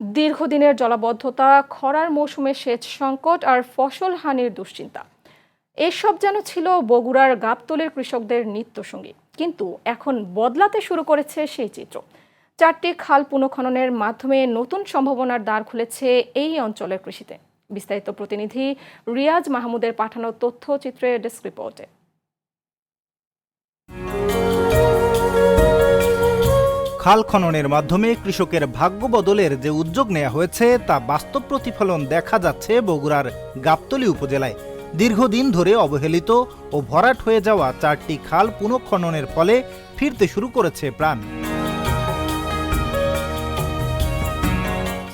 দীর্ঘদিনের জলাবদ্ধতা, খরার মৌসুমে সেচ সংকট আর ফসল হানির দুশ্চিন্তা এসব যেন ছিল বগুড়ার গাবতলীর কৃষকদের নিত্যসঙ্গী। কিন্তু এখন বদলাতে শুরু করেছে সেই চিত্র। 4টি খাল পুনঃখননের মাধ্যমে নতুন সম্ভাবনার দ্বার খুলেছে এই অঞ্চলের কৃষিতে। বিস্তারিত প্রতিনিধি রিয়াজ মাহমুদের পাঠানো তথ্যচিত্রে ডেস্ক রিপোর্টে। খাল খননের মাধ্যমে কৃষকের ভাগ্য বদলের যে উদ্যোগ নেওয়া হয়েছে তা বাস্তব প্রতিফলন দেখা যাচ্ছে বগুড়ার গাবতলী উপজেলায়। দীর্ঘদিন ধরে অবহেলিত ও ভরাট হয়ে যাওয়া 4টি খাল পুনঃখননের ফলে ফিরতে শুরু করেছে প্রাণ।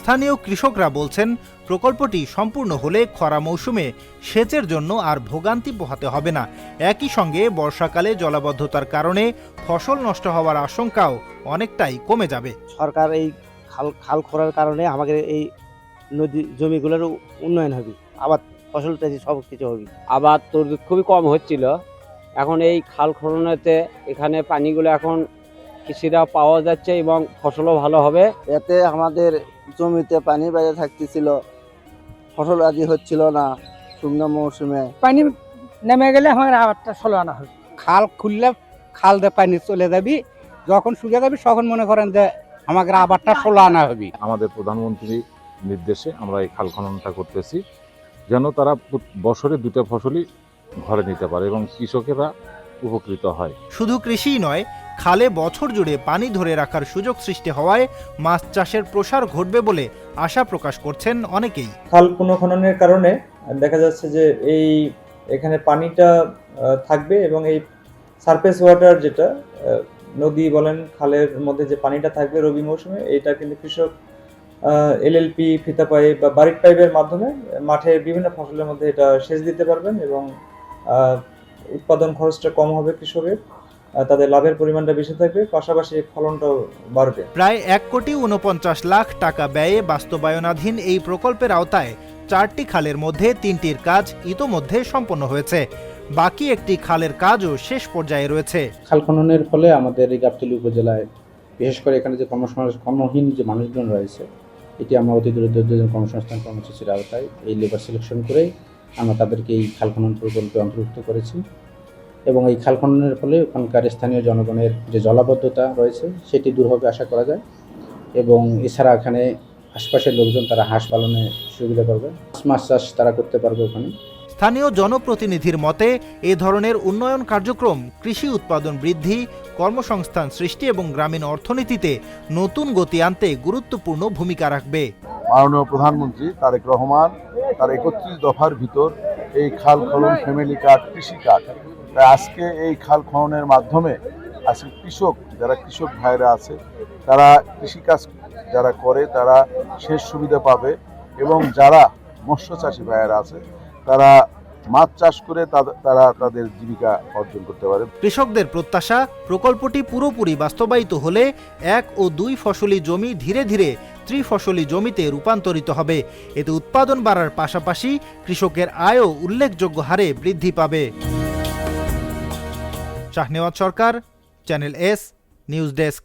স্থানীয় কৃষকরা বলছেন, প্রকল্পটি সম্পূর্ণ হলে খরা মৌসুমে সেচের জন্য আর ভোগান্তি পোহাতে হবে না। একই সঙ্গে বর্ষাকালে জলাবদ্ধতার কারণে ফসল নষ্ট হওয়ার আশঙ্কাও অনেকটাই কমে যাবে। সরকার এই খাল খোঁড়ার কারণে আমাদের এই নদী জমিগুলোর উন্নয়ন হবে, আবার ফসল সব কিছু হবে। আবাদ তোর খুবই কম হচ্ছিল, এখন এই খাল খননেতে এখানে পানিগুলো এখন কৃষিরা পাওয়া যাচ্ছে এবং ফসলও ভালো হবে। এতে আমাদের জমিতে পানি বেড়ে থাকতেছিল, ফসল আদি হচ্ছিল না। শুকনো মৌসুমে পানি নেমে গেলে আমার আবারটা ষোলো আনা হবে। খাল খুললে খাল দিয়ে পানি চলে যাবি, যখন শুকিয়ে যাবি তখন মনে করেন যে আমাদের আবারটা ষোলো আনা হবে। আমাদের প্রধানমন্ত্রীর নির্দেশে আমরা এই খাল খননটা করতেছি, যেন তারা বছরে 2টা ফসলই ঘরে নিতে পারে এবং কৃষকেরা উপকৃত হয়। শুধু কৃষিই নয়, খালে বছর জুড়ে পানি ধরে রাখার সুযোগ সৃষ্টি হওয়ায় মাছ চাষের প্রসার ঘটবে বলে আশা প্রকাশ করছেন অনেকেই। খাল পুনঃখননের কারণে দেখা যাচ্ছে যে এখানে পানিটা থাকবে এবং এই সারফেস ওয়াটার যেটা নদী বলেন খালের মধ্যে যে পানিটা থাকবে রবি মৌসুমে, এটা কিন্তু কৃষক এলএলপি, ফিতা পাইপ বা বারিক পাইপের মাধ্যমে মাঠে বিভিন্ন ফসলের মধ্যে এটা সেচ দিতে পারবেন এবং উৎপাদন খরচটা কম হবে কৃষকের, তাদের লাভের পরিমাণটা বেশি থাকবে, পাশাপাশি ফলনটাও বাড়বে। প্রায় 1,49,00,000 টাকা ব্যয়ে বাস্তবায়নাধীন এই প্রকল্পের আওতায় 4টি খালের মধ্যে 3টির কাজ ইতোমধ্যে সম্পন্ন হয়েছে। বাকি একটি খালের কাজও শেষ পর্যায়ে রয়েছে। খাল খননের ফলে আমাদের এই গাবতলী উপজেলায় বিশেষ করে এখানে যে কর্মহীন যে মানুষজন রয়েছে, এটি আমরা অতি দ্রুত কর্মসংস্থান কর্মসূচির আওতায় এই লেবার সিলেকশন করে আমরা তাদেরকে এই খাল খনন প্রকল্পে অন্তর্ভুক্ত করেছি এবং এই খাল খননের ফলে ওখানকার স্থানীয় জনগণের যে জলাবদ্ধতা রয়েছে সেটি দূর হবে আশা করা যায় এবং এছাড়া এখানে আশপাশের লোকজন তারা হাঁস পালনে সুবিধা পাবে, মাছ চাষ তারা করতে পারবে ওখানে। স্থানীয় জনপ্রতিনিধির মতে এ ধরনের উন্নয়ন কার্যক্রম কৃষি উৎপাদন বৃদ্ধি, কর্মসংস্থান সৃষ্টি এবং গ্রামীণ অর্থনীতিতে নতুন গতি আনতে গুরুত্বপূর্ণ ভূমিকা রাখবে। মাননীয় প্রধানমন্ত্রী তারেক রহমান তার 31 দফার ভিতর এই খাল খনন ফ্যামিলি কার্ড, কৃষি কার্ড, তাই আজকে এই খাল খননের মাধ্যমে আজকে যারা কৃষক ভাইরা আছে তারা কৃষিকাজ যারা করে তারা সেচ সুবিধা পাবে এবং যারা মৎস্য চাষী ভাইয়েরা আছে তারা মাছ চাষ করে তারা তাদের জীবিকা অর্জন করতে পারে। কৃষকদের প্রত্যাশা, প্রকল্পটি পুরোপুরি বাস্তবায়িত হলে 1 ও 2 ফসলি জমি ধীরে ধীরে ত্রিফসলি জমিতে রূপান্তরিত হবে। এতে উৎপাদন বাড়ার পাশাপাশি কৃষকের আয়ও উল্লেখযোগ্য হারে বৃদ্ধি পাবে। শাহনেওয়াজ সরকার, চ্যানেল এস, নিউজ ডেস্ক।